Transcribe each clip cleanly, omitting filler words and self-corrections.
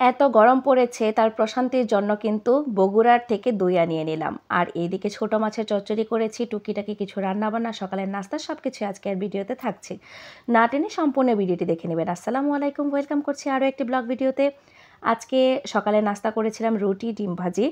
এত গরম পড়েছে তার প্রশান্তির জন্য কিন্তু বগুড়ার থেকে দই আনিয়ে নিলাম। আর এইদিকে ছোট মাছের চচ্চড়ি করেছি, টুকিটাকি কিছু রান্নাবান্না, সকালের নাস্তা সবকিছু আজকের ভিডিওতে থাকছে। না টেনে সম্পূর্ণ ভিডিওটি দেখে নেবেন। আসসালামু আলাইকুম, ওয়েলকাম করছি আরও একটি ব্লগ ভিডিওতে। আজকে সকালে নাস্তা করেছিলাম রুটি ডিম ভাজি,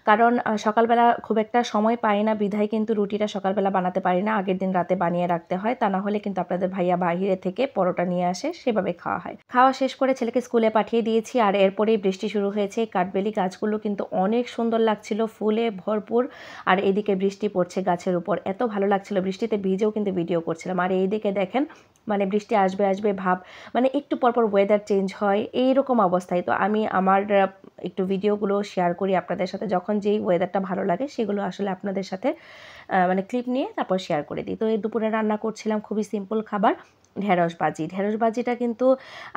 কারণ সকালবেলা খুব একটা সময় পাই না বিধায় কিন্তু রুটিটা সকালবেলা বানাতে পারি না, আগের দিন রাতে বানিয়ে রাখতে হয়, তা না হলে কিন্তু আপনাদের ভাইয়া বাহিরে থেকে পরোটা নিয়ে আসে, সেভাবে খাওয়া হয়। খাওয়া শেষ করে ছেলেকে স্কুলে পাঠিয়ে দিয়েছি, আর এরপরেই বৃষ্টি শুরু হয়েছে। কাঠবেলি গাছগুলো কিন্তু অনেক সুন্দর লাগছিল, ফুলে ভরপুর। আর এদিকে বৃষ্টি পড়ছে গাছের উপর, এত ভালো লাগছিল, বৃষ্টিতে ভিজেও কিন্তু ভিডিও করছিলাম। আর এইদিকে দেখেন, মানে বৃষ্টি আসবে আসবে ভাব, মানে একটু পরপর ওয়েদার চেঞ্জ হয় এইরকম অবস্থায়। তো আমি আমার একটু ভিডিওগুলো শেয়ার করি আপনাদের সাথে, যখন যেই ওয়েদারটা ভালো লাগে সেগুলো আসলে আপনাদের সাথে মানে ক্লিপ নিয়ে তারপর শেয়ার করে দিই। তো এই দুপুরে রান্না করছিলাম খুবই সিম্পল খাবার, ঢেঁড়স ভাজি। ঢেঁড়স ভাজিটা কিন্তু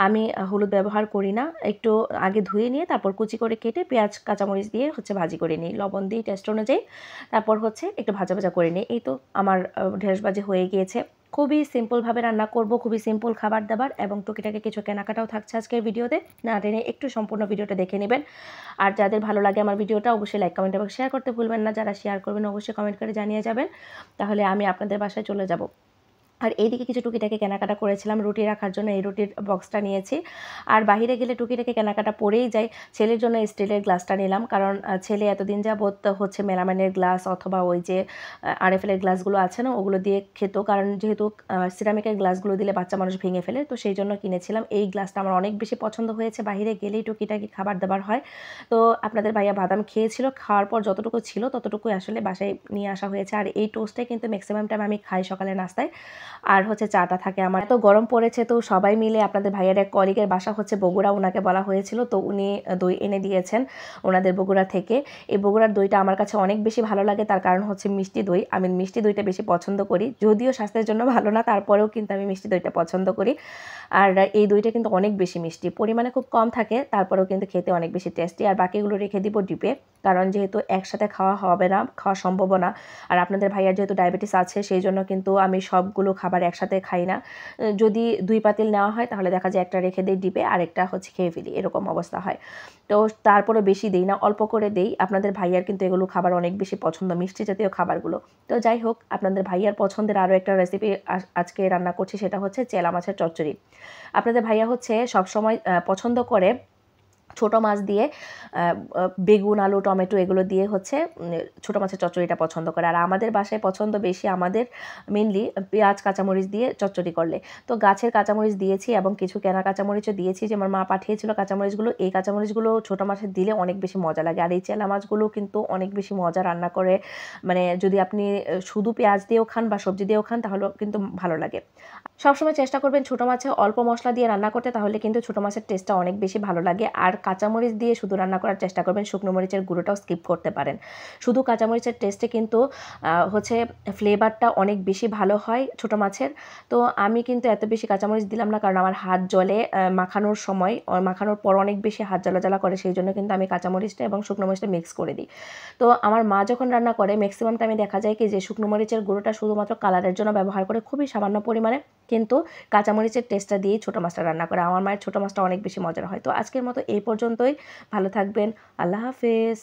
আমি হলুদ ব্যবহার করি না, একটু আগে ধুয়ে নিয়ে তারপর কুচি করে কেটে পেঁয়াজ কাঁচামরিচ দিয়ে ভাজি করে নিই, লবণ দিই টেস্ট অনুযায়ী, তারপর একটু ভাজা ভাজা করে নিই। এই তো আমার ঢেঁড়স ভাজি হয়ে গিয়েছে। খুবই সিম্পলভাবে রান্না করব, খুবই সিম্পল খাবার দাবার, এবং টুকিটাকি কিছু কেনাকাটাও থাকছে আজকের ভিডিওতে। না টেনে একটু সম্পূর্ণ ভিডিওটা দেখে নেবেন। আর যাদের ভালো লাগে আমার ভিডিওটা অবশ্যই লাইক কমেন্ট এবং শেয়ার করতে ভুলবেন না। যারা শেয়ার করবেন অবশ্যই কমেন্ট করে জানিয়ে যাবেন, তাহলে আমি আপনাদের বাসায় চলে যাব। আর এইদিকে কিছু টুকিটাকি কেনাকাটা করেছিলাম রুটি রাখার জন্য, এই রুটির বক্সটা নিয়েছি। আর বাহিরে গেলে টুকিটাকি কেনাকাটা পড়েই যাই। ছেলের জন্য স্টিলের গ্লাসটা নিলাম, কারণ ছেলে এতদিন যাবত মেলামাইনের গ্লাস অথবা ওই যে আরএফএলের গ্লাসগুলো আছে না, ওগুলো দিয়ে খেত, কারণ যেহেতু সিরামিকের গ্লাসগুলো দিলে বাচ্চা মানুষ ভেঙে ফেলে, তো সেই জন্য কিনেছিলাম। এই গ্লাসটা আমার অনেক বেশি পছন্দ হয়েছে, বাহিরে গেলেই টুকিটাকি খাবার দাবার হয়। তো আপনাদের ভাইয়া বাদাম খেয়েছিল, খাওয়ার পর যতটুকু ছিল ততটুকুই আসলে বাসায় নিয়ে আসা হয়েছে। আর এই টোস্টটাই কিন্তু ম্যাক্সিমাম টাইম আমি খাই সকালে নাস্তায়। আর চাটা থাকে আমার। এত গরম পড়েছে, তো সবাই মিলে আপনাদের ভাইয়ের এক কলিগের বাসা বগুড়া, ওনাকে বলা হয়েছিল, তো উনি দই এনে দিয়েছেন ওনাদের বগুড়া থেকে। এই বগুড়ার দইটা আমার কাছে অনেক বেশি ভালো লাগে, তার কারণ মিষ্টি দই। আমি মিষ্টি দইটা বেশি পছন্দ করি, যদিও স্বাস্থ্যের জন্য ভালো না, তারপরেও কিন্তু আমি মিষ্টি দইটা পছন্দ করি। আর এই দইটা কিন্তু অনেক বেশি মিষ্টি, পরিমাণে খুব কম থাকে, তারপরেও কিন্তু খেতে অনেক বেশি টেস্টি। আর বাকিগুলো রেখে দিব ডিপে, কারণ যেহেতু একসাথে খাওয়া হবে না, খাওয়া সম্ভব না। আর আপনাদের ভাইয়ার যেহেতু ডায়াবেটিস আছে, সেই জন্য কিন্তু আমি সবগুলো খাবার একসাথে খাই না। যদি 2 পাতিল নেওয়া হয় তাহলে দেখা যায় একটা রেখে দিই ডিপে, আর একটা খেয়ে ফেলি, এরকম অবস্থা হয়। তো তারপরে বেশি দিই না, অল্প করে দেই। আপনাদের ভাইয়ার কিন্তু এগুলো খাবার অনেক বেশি পছন্দ, মিষ্টি জাতীয় খাবারগুলো। তো যাই হোক, আপনাদের ভাইয়ার পছন্দের আরও একটা রেসিপি আজকে রান্না করছি, সেটা চেলা মাছের চচ্চড়ি। আপনাদের ভাইয়া সবসময় পছন্দ করে ছোট মাছ দিয়ে, বেগুন আলু টমেটো এগুলো দিয়ে ছোট মাছের চচ্চড়িটা পছন্দ করে। আর আমাদের বাসায় পছন্দ বেশি আমাদের মেনলি পেঁয়াজ কাঁচামরিচ দিয়ে চচ্চড়ি করলে। তো গাছের কাঁচামরিচ দিয়েছি এবং কিছু কেনা কাঁচামরিচও দিয়েছি, যে আমার মা পাঠিয়েছিল কাঁচামরিচগুলো। এই কাঁচামরিচগুলো ছোট মাছের দিলে অনেক বেশি মজা লাগে। আর এই চেলা মাছগুলো কিন্তু অনেক বেশি মজা রান্না করে, মানে যদি আপনি শুধু পেঁয়াজ দিয়েও খান বা সবজি দিয়েও খান তাহলেও কিন্তু ভালো লাগে। সবসময় চেষ্টা করবেন ছোটো মাছে অল্প মশলা দিয়ে রান্না করতে, তাহলে কিন্তু ছোটো মাছের টেস্টটা অনেক বেশি ভালো লাগে। আর কাঁচামরিচ দিয়ে শুধু রান্না করার চেষ্টা করবেন, শুকনো মরিচের গুঁড়োটাও স্কিপ করতে পারেন। শুধু কাঁচামরিচের টেস্টে কিন্তু ফ্লেভারটা অনেক বেশি ভালো হয় ছোটো মাছের। তো আমি কিন্তু এত বেশি কাঁচামরিচ দিলাম না, কারণ আমার হাত জ্বলে মাখানোর সময়, মাখানোর পর অনেক বেশি হাত জ্বালা জ্বালা করে, সেই জন্য কিন্তু আমি কাঁচামরিচটা এবং শুকনো মরিচটা মিক্স করে দিই। তো আমার মা যখন রান্না করে ম্যাক্সিমাম টাইমে দেখা যায় কি যে শুকনো মরিচের গুঁড়োটা শুধুমাত্র কালারের জন্য ব্যবহার করে, খুবই সামান্য পরিমাণে, কিন্তু কাঁচামরিচের টেস্টটা দিয়েই ছোটো মাছটা রান্না করে। আমার মায়ের ছোটো মাছটা অনেক বেশি মজার হয়। তো আজকের মতো এই পর্যন্তই, ভালো থাকবেন, আল্লাহ হাফেজ।